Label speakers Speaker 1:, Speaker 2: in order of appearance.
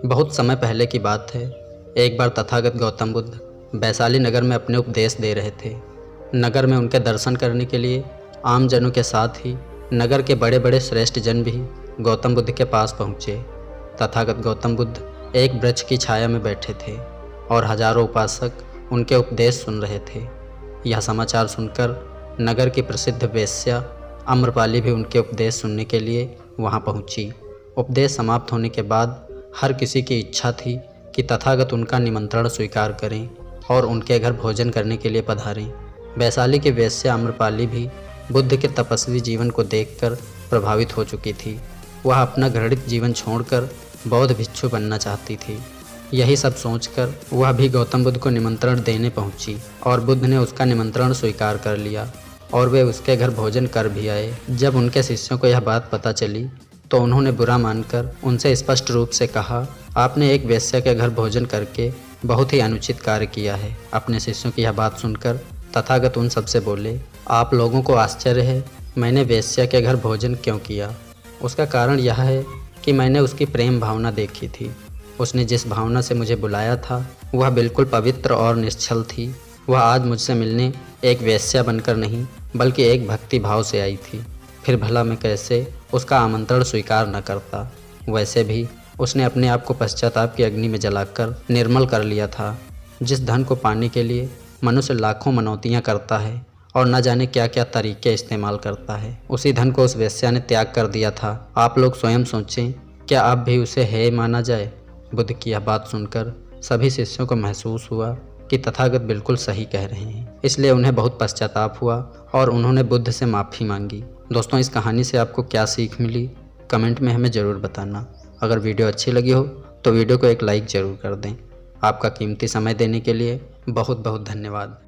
Speaker 1: बहुत समय पहले की बात है। एक बार तथागत गौतम बुद्ध वैशाली नगर में अपने उपदेश दे रहे थे। नगर में उनके दर्शन करने के लिए आम जनों के साथ ही नगर के बड़े बड़े श्रेष्ठ जन भी गौतम बुद्ध के पास पहुँचे। तथागत गौतम बुद्ध एक वृक्ष की छाया में बैठे थे और हजारों उपासक उनके उपदेश सुन रहे थे। यह समाचार सुनकर नगर की प्रसिद्ध वेश्या आम्रपाली भी उनके उपदेश सुनने के लिए वहां पहुंची। उपदेश समाप्त होने के बाद हर किसी की इच्छा थी कि तथागत उनका निमंत्रण स्वीकार करें और उनके घर भोजन करने के लिए पधारें। वैशाली की वेश्या आम्रपाली भी बुद्ध के तपस्वी जीवन को देखकर प्रभावित हो चुकी थी। वह अपना घृणित जीवन छोड़कर बौद्ध भिक्षु बनना चाहती थी। यही सब सोचकर वह भी गौतम बुद्ध को निमंत्रण देने पहुंची और बुद्ध ने उसका निमंत्रण स्वीकार कर लिया और वे उसके घर भोजन कर भी आए। जब उनके शिष्यों को यह बात पता चली तो उन्होंने बुरा मानकर उनसे स्पष्ट रूप से कहा, आपने एक वेश्या के घर भोजन करके बहुत ही अनुचित कार्य किया है। अपने शिष्यों की यह बात सुनकर तथागत उन सबसे बोले, आप लोगों को आश्चर्य है मैंने वेश्या के घर भोजन क्यों किया। उसका कारण यह है कि मैंने उसकी प्रेम भावना देखी थी। उसने जिस भावना से मुझे बुलाया था वह बिल्कुल पवित्र और निश्चल थी। वह आज मुझसे मिलने एक वेश्या बनकर नहीं बल्कि एक भक्ति भाव से आई थी। फिर भला मैं कैसे उसका आमंत्रण स्वीकार न करता। वैसे भी उसने अपने आप को पश्चाताप की अग्नि में जलाकर निर्मल कर लिया था। जिस धन को पाने के लिए मनुष्य लाखों मनौतियाँ करता है और न जाने क्या क्या तरीके इस्तेमाल करता है, उसी धन को उस वेश्या ने त्याग कर दिया था। आप लोग स्वयं सोचें, क्या आप भी उसे हे माना जाए। बुद्ध की यह बात सुनकर सभी शिष्यों को महसूस हुआ कि तथागत बिल्कुल सही कह रहे हैं। इसलिए उन्हें बहुत पश्चाताप हुआ और उन्होंने बुद्ध से माफ़ी मांगी। दोस्तों, इस कहानी से आपको क्या सीख मिली कमेंट में हमें ज़रूर बताना। अगर वीडियो अच्छी लगी हो तो वीडियो को एक लाइक ज़रूर कर दें। आपका कीमती समय देने के लिए बहुत बहुत धन्यवाद।